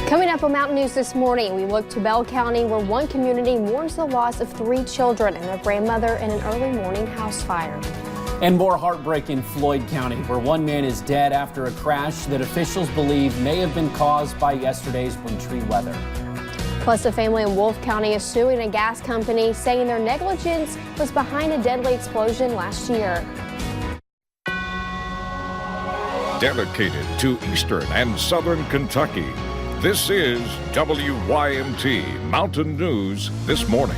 Coming up on Mountain News this morning, we look to Bell County, where one community mourns the loss of 3 children and their grandmother in an early morning house fire. And more heartbreak in Floyd County, where one man is dead after a crash that officials believe may have been caused by yesterday's wintry weather. Plus, a family in Wolfe County is suing a gas company, saying their negligence was behind a deadly explosion last year. Dedicated to Eastern and Southern Kentucky, this is WYMT Mountain News This Morning.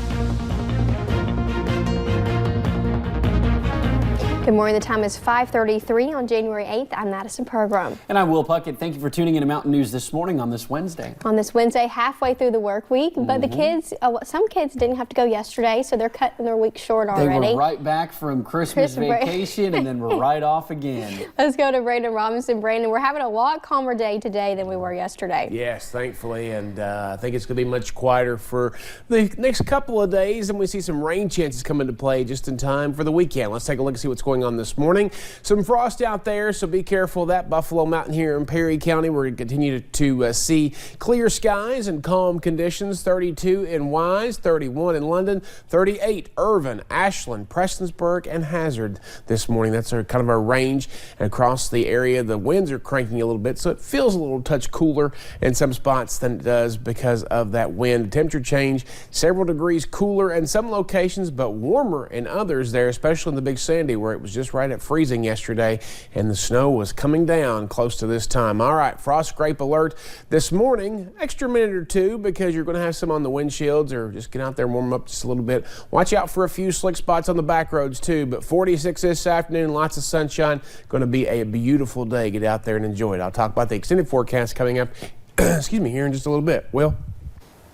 Good morning. The time is 5:33 on January 8th. I'm Madison Program. And I'm Will Puckett. Thank you for tuning in to Mountain News This Morning on this Wednesday. On this Wednesday, halfway through the work week, but the kids, some kids didn't have to go yesterday, so they're cutting their week short already. They were right back from Christmas vacation, and then we're right off again. Let's go to Brandon Robinson. Brandon, we're having a lot calmer day today than we were yesterday. Yes, thankfully, and I think it's going to be much quieter for the next couple of days, and we see some rain chances come into play just in time for the weekend. Let's take a look and see what's going on this morning. Some frost out there, so be careful of that. Buffalo Mountain here in Perry County, we're going to continue to see clear skies and calm conditions. 32 in Wise, 31 in London, 38 Irvin, Ashland, Prestonsburg, and Hazard this morning. That's kind of our range. And across the area, the winds are cranking a little bit, so it feels a little touch cooler in some spots than it does because of that wind. Temperature change, several degrees cooler in some locations, but warmer in others there, especially in the Big Sandy, where it was just right at freezing yesterday, and the snow was coming down close to this time. All right, frost scrape alert this morning. Extra minute or two because you're going to have some on the windshields, or just get out there and warm up just a little bit. Watch out for a few slick spots on the back roads too, but 46 this afternoon, lots of sunshine. Going to be a beautiful day. Get out there and enjoy it. I'll talk about the extended forecast coming up excuse me, here in just a little bit. Will?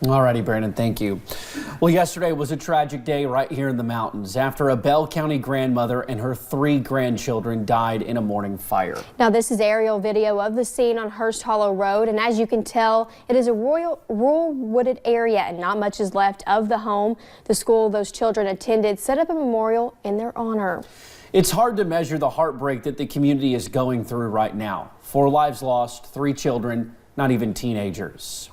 Alrighty, Brandon, thank you. Well, yesterday was a tragic day right here in the mountains after a Bell County grandmother and her 3 grandchildren died in a morning fire. Now, this is aerial video of the scene on Hurst Hollow Road, and as you can tell, it is a rural wooded area and not much is left of the home. The school those children attended set up a memorial in their honor. It's hard to measure the heartbreak that the community is going through right now. 4 lives lost, 3 children, not even teenagers.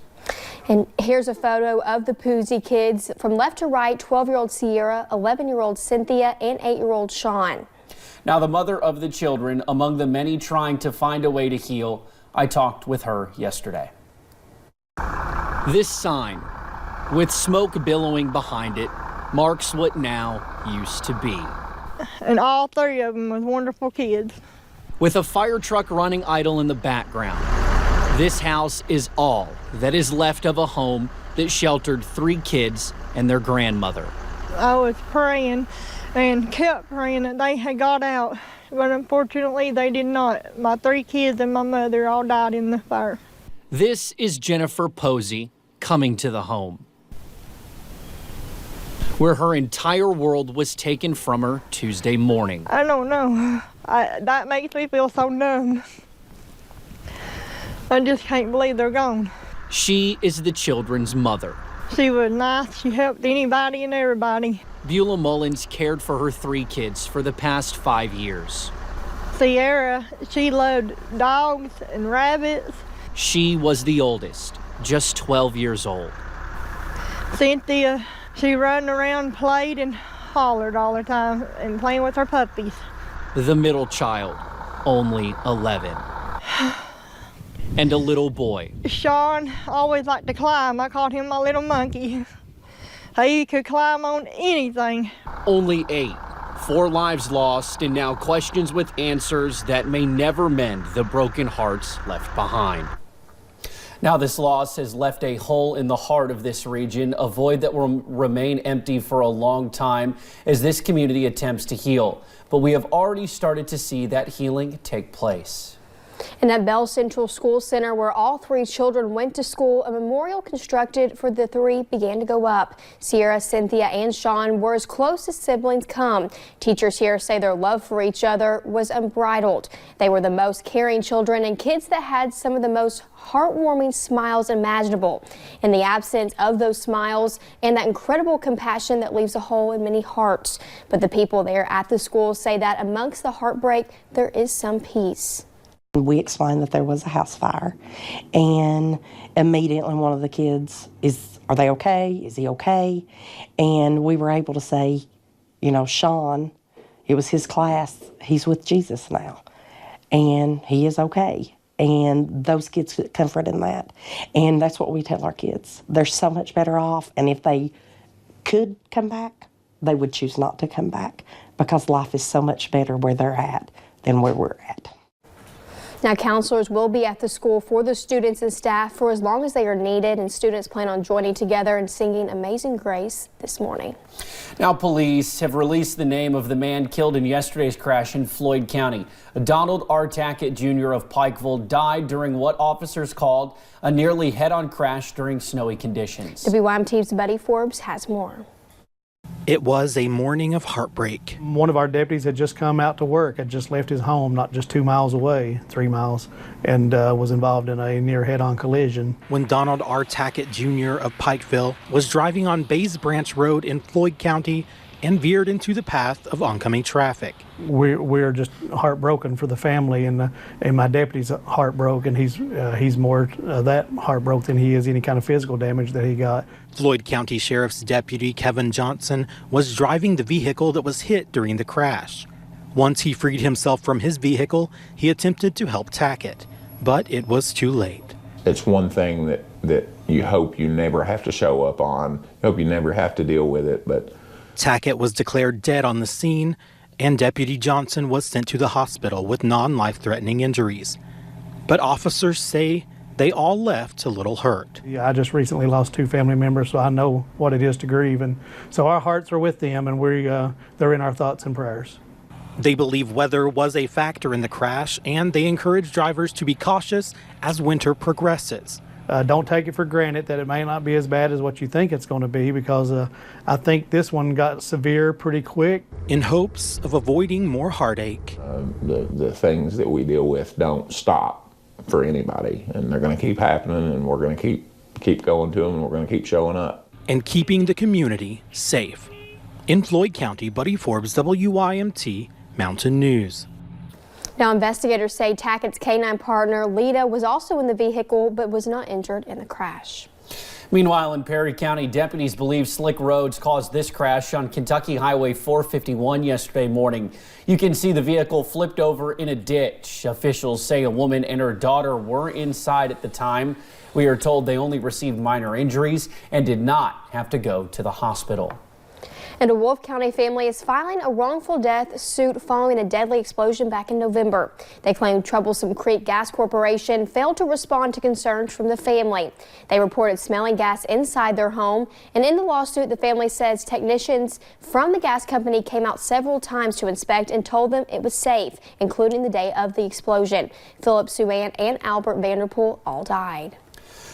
And here's a photo of the Poozy kids. From left to right, 12-year-old Sierra, 11-year-old Cynthia, and 8-year-old Sean. Now, the mother of the children, among the many trying to find a way to heal, I talked with her yesterday. This sign, with smoke billowing behind it, marks what now used to be. And all 3 of them was wonderful kids. With a fire truck running idle in the background, this house is all that is left of a home that sheltered 3 kids and their grandmother. I was praying and kept praying that they had got out, but unfortunately they did not. My 3 kids and my mother all died in the fire. This is Jennifer Posey coming to the home, where her entire world was taken from her Tuesday morning. I don't know. That makes me feel so numb. I just can't believe they're gone. She is the children's mother. She was nice. She helped anybody and everybody. Beulah Mullins cared for her 3 kids for the past 5 years. Sierra, she loved dogs and rabbits. She was the oldest, just 12 years old. Cynthia, she ran around, played, and hollered all the time and playing with her puppies. The middle child, only 11. And a little boy. Sean always liked to climb. I called him my little monkey. He could climb on anything. Only 8. 4 lives lost, and now questions with answers that may never mend the broken hearts left behind. Now, this loss has left a hole in the heart of this region, a void that will remain empty for a long time as this community attempts to heal. But we have already started to see that healing take place. And at Bell Central School Center, where all 3 children went to school, a memorial constructed for the 3 began to go up. Sierra, Cynthia, and Sean were as close as siblings come. Teachers here say their love for each other was unbridled. They were the most caring children and kids that had some of the most heartwarming smiles imaginable. In the absence of those smiles and that incredible compassion that leaves a hole in many hearts. But the people there at the school say that amongst the heartbreak, there is some peace. We explained that there was a house fire, and immediately one of the kids are they okay? Is he okay? And we were able to say, Sean, it was his class, he's with Jesus now, and he is okay. And those kids get comfort in that. And that's what we tell our kids. They're so much better off, and if they could come back, they would choose not to come back because life is so much better where they're at than where we're at. Now, counselors will be at the school for the students and staff for as long as they are needed, and students plan on joining together and singing Amazing Grace this morning. Now, police have released the name of the man killed in yesterday's crash in Floyd County. Donald R. Tackett Jr. of Pikeville died during what officers called a nearly head-on crash during snowy conditions. WYMT's Betty Forbes has more. It was a morning of heartbreak. One of our deputies had just come out to work, had just left his home not just 2 miles away, 3 miles, and was involved in a near head-on collision. When Donald R. Tackett Jr. of Pikeville was driving on Bays Branch Road in Floyd County and veered into the path of oncoming traffic. We're just heartbroken for the family, and my deputy's heartbroken. He's more that heartbroken than he is any kind of physical damage that he got. Floyd County Sheriff's Deputy Kevin Johnson was driving the vehicle that was hit during the crash. Once he freed himself from his vehicle, he attempted to help Tackett, but it was too late. It's one thing that you hope you never have to show up on. You hope you never have to deal with it, but Tackett was declared dead on the scene, and Deputy Johnson was sent to the hospital with non-life-threatening injuries. But officers say they all left a little hurt. Yeah, I just recently lost 2 family members, so I know what it is to grieve, and so our hearts are with them, and they're in our thoughts and prayers. They believe weather was a factor in the crash, and they encourage drivers to be cautious as winter progresses. Don't take it for granted that it may not be as bad as what you think it's going to be, because I think this one got severe pretty quick. In hopes of avoiding more heartache. The things that we deal with don't stop for anybody, and they're going to keep happening, and we're going to keep going to them, and we're going to keep showing up. And keeping the community safe. In Floyd County, Buddy Forbes, WYMT Mountain News. Now, investigators say Tackett's K-9 partner, Lita, was also in the vehicle but was not injured in the crash. Meanwhile, in Perry County, deputies believe slick roads caused this crash on Kentucky Highway 451 yesterday morning. You can see the vehicle flipped over in a ditch. Officials say a woman and her daughter were inside at the time. We are told they only received minor injuries and did not have to go to the hospital. And a Wolfe County family is filing a wrongful death suit following a deadly explosion back in November. They claim Troublesome Creek Gas Corporation failed to respond to concerns from the family. They reported smelling gas inside their home, and in the lawsuit, the family says technicians from the gas company came out several times to inspect and told them it was safe, including the day of the explosion. Philip Suan and Albert Vanderpool all died.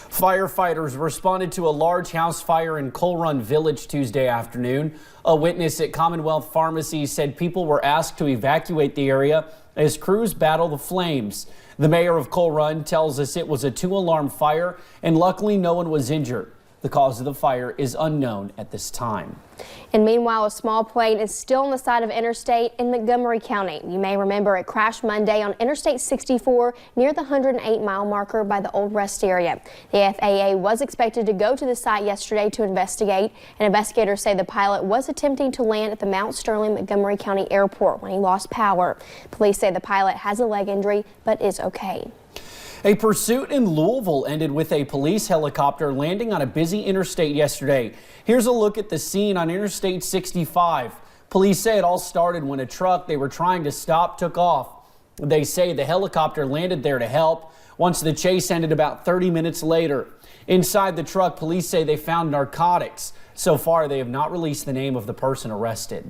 Firefighters responded to a large house fire in Coal Run Village Tuesday afternoon. A witness at Commonwealth Pharmacy said people were asked to evacuate the area as crews battle the flames. The mayor of Coal Run tells us it was a 2-alarm fire and luckily no one was injured. The cause of the fire is unknown at this time. And meanwhile, a small plane is still on the side of interstate in Montgomery County. You may remember it crashed Monday on Interstate 64 near the 108-mile marker by the Old Rest area. The FAA was expected to go to the site yesterday to investigate, and investigators say the pilot was attempting to land at the Mount Sterling Montgomery County Airport when he lost power. Police say the pilot has a leg injury but is okay. A pursuit in Louisville ended with a police helicopter landing on a busy interstate yesterday. Here's a look at the scene on Interstate 65. Police say it all started when a truck they were trying to stop took off. They say the helicopter landed there to help. Once the chase ended about 30 minutes later. Inside the truck, police say they found narcotics. So far, they have not released the name of the person arrested.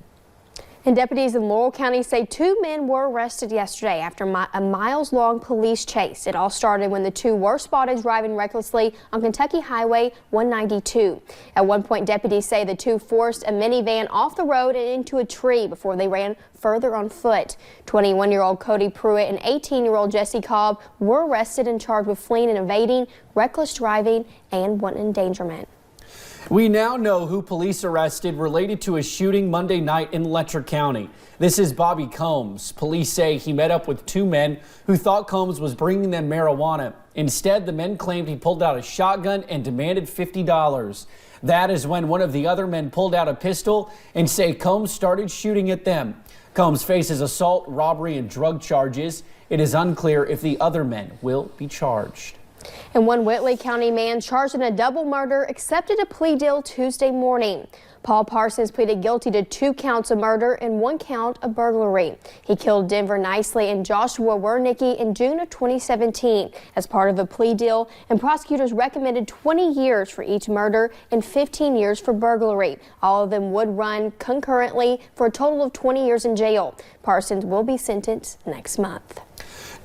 And deputies in Laurel County say 2 men were arrested yesterday after a miles-long police chase. It all started when the 2 were spotted driving recklessly on Kentucky Highway 192. At one point, deputies say the 2 forced a minivan off the road and into a tree before they ran further on foot. 21-year-old Cody Pruitt and 18-year-old Jesse Cobb were arrested and charged with fleeing and evading, reckless driving, and wanton endangerment. We now know who police arrested related to a shooting Monday night in Letcher County. This is Bobby Combs. Police say he met up with two men who thought Combs was bringing them marijuana. Instead, the men claimed he pulled out a shotgun and demanded $50. That is when one of the other men pulled out a pistol and say Combs started shooting at them. Combs faces assault, robbery, and drug charges. It is unclear if the other men will be charged. And one Whitley County man charged in a double murder accepted a plea deal Tuesday morning. Paul Parsons pleaded guilty to 2 counts of murder and 1 count of burglary. He killed Denver Nicely and Joshua Wernicke in June of 2017 as part of a plea deal, and prosecutors recommended 20 years for each murder and 15 years for burglary. All of them would run concurrently for a total of 20 years in jail. Parsons will be sentenced next month.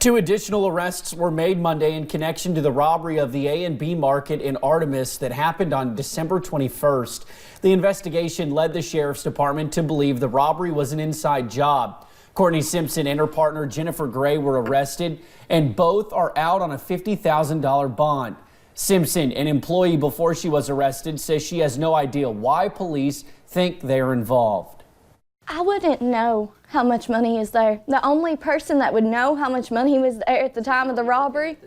2 additional arrests were made Monday in connection to the robbery of the A&B market in Artemis that happened on December 21st. The investigation led the sheriff's department to believe the robbery was an inside job. Courtney Simpson and her partner Jennifer Gray were arrested, and both are out on a $50,000 bond. Simpson, an employee before she was arrested, says she has no idea why police think they are involved. I wouldn't know how much money is there. The only person that would know how much money was there at the time of the robbery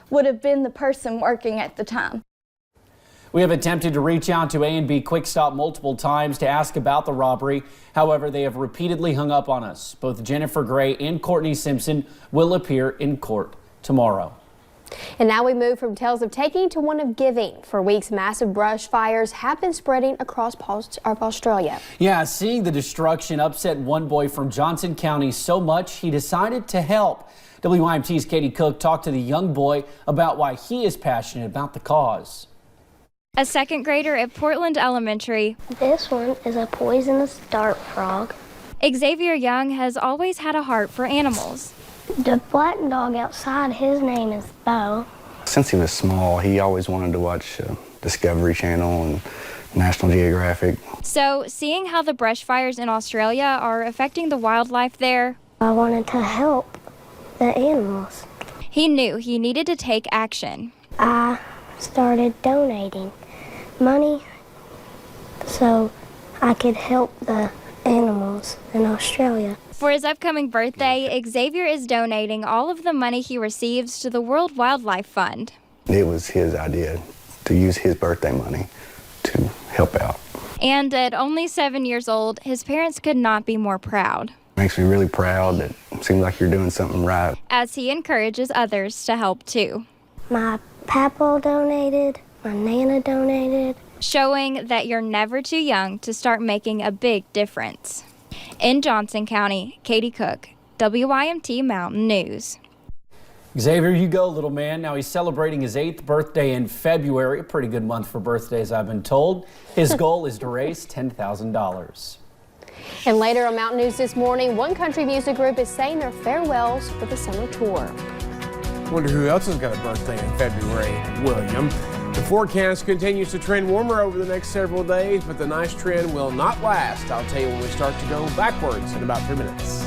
would have been the person working at the time. We have attempted to reach out to A&B Quick Stop multiple times to ask about the robbery. However, they have repeatedly hung up on us. Both Jennifer Gray and Courtney Simpson will appear in court tomorrow. And now we move from tales of taking to one of giving. For weeks, massive brush fires have been spreading across parts of Australia. Yeah, seeing the destruction upset one boy from Johnson County so much he decided to help. WYMT's Katie Cook talked to the young boy about why he is passionate about the cause. A second grader at Portland Elementary. This one is a poisonous dart frog. Xavier Young has always had a heart for animals. The black dog outside, his name is Bo. Since he was small, he always wanted to watch Discovery Channel and National Geographic. So, seeing how the brush fires in Australia are affecting the wildlife there, I wanted to help the animals. He knew he needed to take action. I started donating money so I could help the animals in Australia. For his upcoming birthday, Xavier is donating all of the money he receives to the World Wildlife Fund. It was his idea to use his birthday money to help out. And at only 7 years old, his parents could not be more proud. Makes me really proud that it seems like you're doing something right. As he encourages others to help too. My papa donated, my nana donated. Showing that you're never too young to start making a big difference. In Johnson County, Katie Cook, WYMT Mountain News. Xavier, you go, little man. Now he's celebrating his 8th birthday in February. A pretty good month for birthdays, I've been told. His goal is to raise $10,000. And later on Mountain News this morning, one country music group is saying their farewells for the summer tour. Wonder who else has got a birthday in February? William. The forecast continues to trend warmer over the next several days, but the nice trend will not last. I'll tell you when we start to go backwards in about 3 minutes.